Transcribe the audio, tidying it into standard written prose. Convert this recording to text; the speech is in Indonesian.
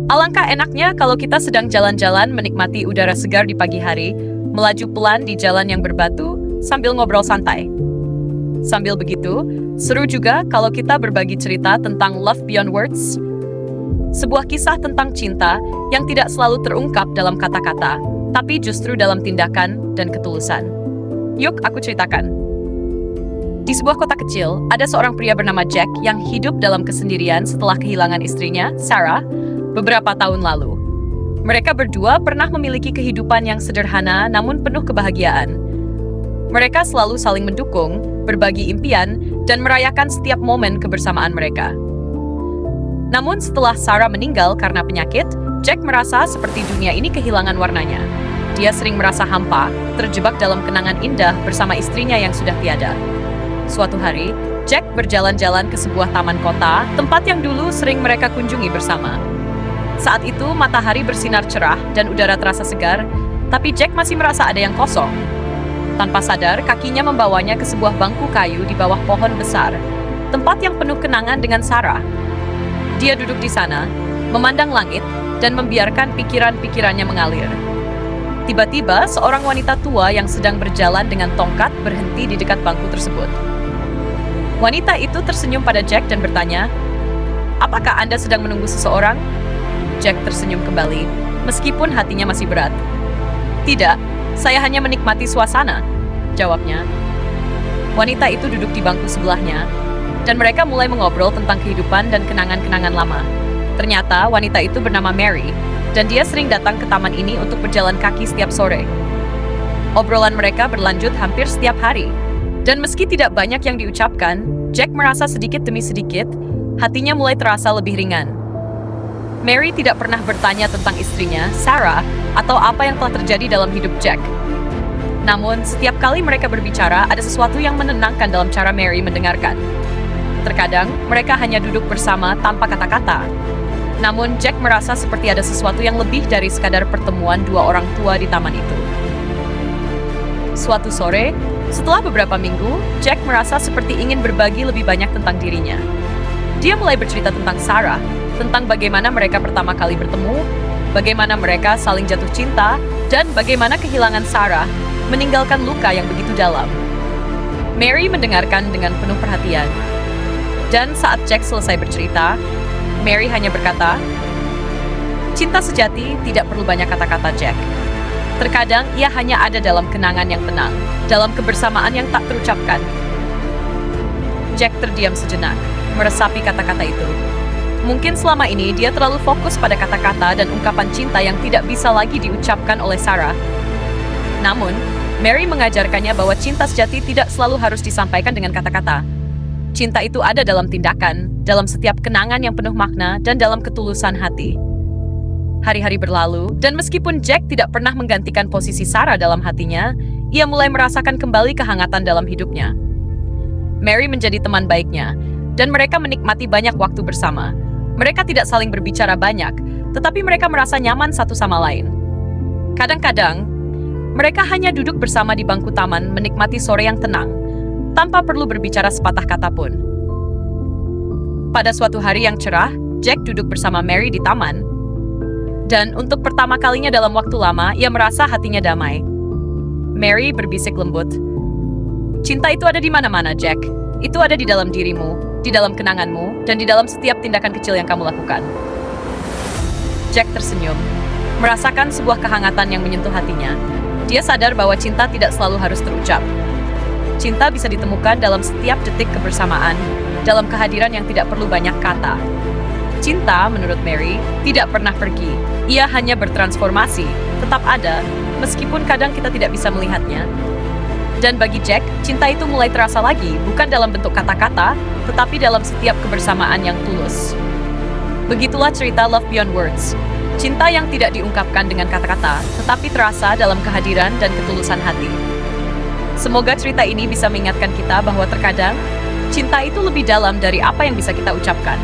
Alangkah enaknya kalau kita sedang jalan-jalan menikmati udara segar di pagi hari, melaju pelan di jalan yang berbatu, sambil ngobrol santai. Sambil begitu, seru juga kalau kita berbagi cerita tentang Love Beyond Words, sebuah kisah tentang cinta yang tidak selalu terungkap dalam kata-kata, tapi justru dalam tindakan dan ketulusan. Yuk, aku ceritakan. Di sebuah kota kecil, ada seorang pria bernama Jack yang hidup dalam kesendirian setelah kehilangan istrinya, Sarah, beberapa tahun lalu. Mereka berdua pernah memiliki kehidupan yang sederhana namun penuh kebahagiaan. Mereka selalu saling mendukung, berbagi impian, dan merayakan setiap momen kebersamaan mereka. Namun setelah Sarah meninggal karena penyakit, Jack merasa seperti dunia ini kehilangan warnanya. Dia sering merasa hampa, terjebak dalam kenangan indah bersama istrinya yang sudah tiada. Suatu hari, Jack berjalan-jalan ke sebuah taman kota, tempat yang dulu sering mereka kunjungi bersama. Saat itu, matahari bersinar cerah dan udara terasa segar, tapi Jack masih merasa ada yang kosong. Tanpa sadar, kakinya membawanya ke sebuah bangku kayu di bawah pohon besar, tempat yang penuh kenangan dengan Sarah. Dia duduk di sana, memandang langit, dan membiarkan pikiran-pikirannya mengalir. Tiba-tiba, seorang wanita tua yang sedang berjalan dengan tongkat berhenti di dekat bangku tersebut. Wanita itu tersenyum pada Jack dan bertanya, "Apakah Anda sedang menunggu seseorang?" Jack tersenyum kembali, meskipun hatinya masih berat. "Tidak, saya hanya menikmati suasana," jawabnya. Wanita itu duduk di bangku sebelahnya, dan mereka mulai mengobrol tentang kehidupan dan kenangan-kenangan lama. Ternyata wanita itu bernama Mary, dan dia sering datang ke taman ini untuk berjalan kaki setiap sore. Obrolan mereka berlanjut hampir setiap hari. Dan meski tidak banyak yang diucapkan, Jack merasa sedikit demi sedikit, hatinya mulai terasa lebih ringan. Mary tidak pernah bertanya tentang istrinya, Sarah, atau apa yang telah terjadi dalam hidup Jack. Namun, setiap kali mereka berbicara, ada sesuatu yang menenangkan dalam cara Mary mendengarkan. Terkadang, mereka hanya duduk bersama tanpa kata-kata. Namun, Jack merasa seperti ada sesuatu yang lebih dari sekadar pertemuan dua orang tua di taman itu. Suatu sore, setelah beberapa minggu, Jack merasa seperti ingin berbagi lebih banyak tentang dirinya. Dia mulai bercerita tentang Sarah, tentang bagaimana mereka pertama kali bertemu, bagaimana mereka saling jatuh cinta, dan bagaimana kehilangan Sarah meninggalkan luka yang begitu dalam. Mary mendengarkan dengan penuh perhatian. Dan saat Jack selesai bercerita, Mary hanya berkata, "Cinta sejati tidak perlu banyak kata-kata, Jack. Terkadang ia hanya ada dalam kenangan yang tenang, dalam kebersamaan yang tak terucapkan." Jack terdiam sejenak, meresapi kata-kata itu. Mungkin selama ini dia terlalu fokus pada kata-kata dan ungkapan cinta yang tidak bisa lagi diucapkan oleh Sarah. Namun, Mary mengajarkannya bahwa cinta sejati tidak selalu harus disampaikan dengan kata-kata. Cinta itu ada dalam tindakan, dalam setiap kenangan yang penuh makna, dan dalam ketulusan hati. Hari-hari berlalu, dan meskipun Jack tidak pernah menggantikan posisi Sarah dalam hatinya, ia mulai merasakan kembali kehangatan dalam hidupnya. Mary menjadi teman baiknya, dan mereka menikmati banyak waktu bersama. Mereka tidak saling berbicara banyak, tetapi mereka merasa nyaman satu sama lain. Kadang-kadang, mereka hanya duduk bersama di bangku taman menikmati sore yang tenang, tanpa perlu berbicara sepatah kata pun. Pada suatu hari yang cerah, Jack duduk bersama Mary di taman. Dan untuk pertama kalinya dalam waktu lama, ia merasa hatinya damai. Mary berbisik lembut, "Cinta itu ada di mana-mana, Jack. Itu ada di dalam dirimu, di dalam kenanganmu, dan di dalam setiap tindakan kecil yang kamu lakukan." Jack tersenyum, merasakan sebuah kehangatan yang menyentuh hatinya. Dia sadar bahwa cinta tidak selalu harus terucap. Cinta bisa ditemukan dalam setiap detik kebersamaan, dalam kehadiran yang tidak perlu banyak kata. Cinta, menurut Mary, tidak pernah pergi. Ia hanya bertransformasi, tetap ada, meskipun kadang kita tidak bisa melihatnya. Dan bagi Jack, cinta itu mulai terasa lagi, bukan dalam bentuk kata-kata, tetapi dalam setiap kebersamaan yang tulus. Begitulah cerita Love Beyond Words. Cinta yang tidak diungkapkan dengan kata-kata, tetapi terasa dalam kehadiran dan ketulusan hati. Semoga cerita ini bisa mengingatkan kita bahwa terkadang, cinta itu lebih dalam dari apa yang bisa kita ucapkan.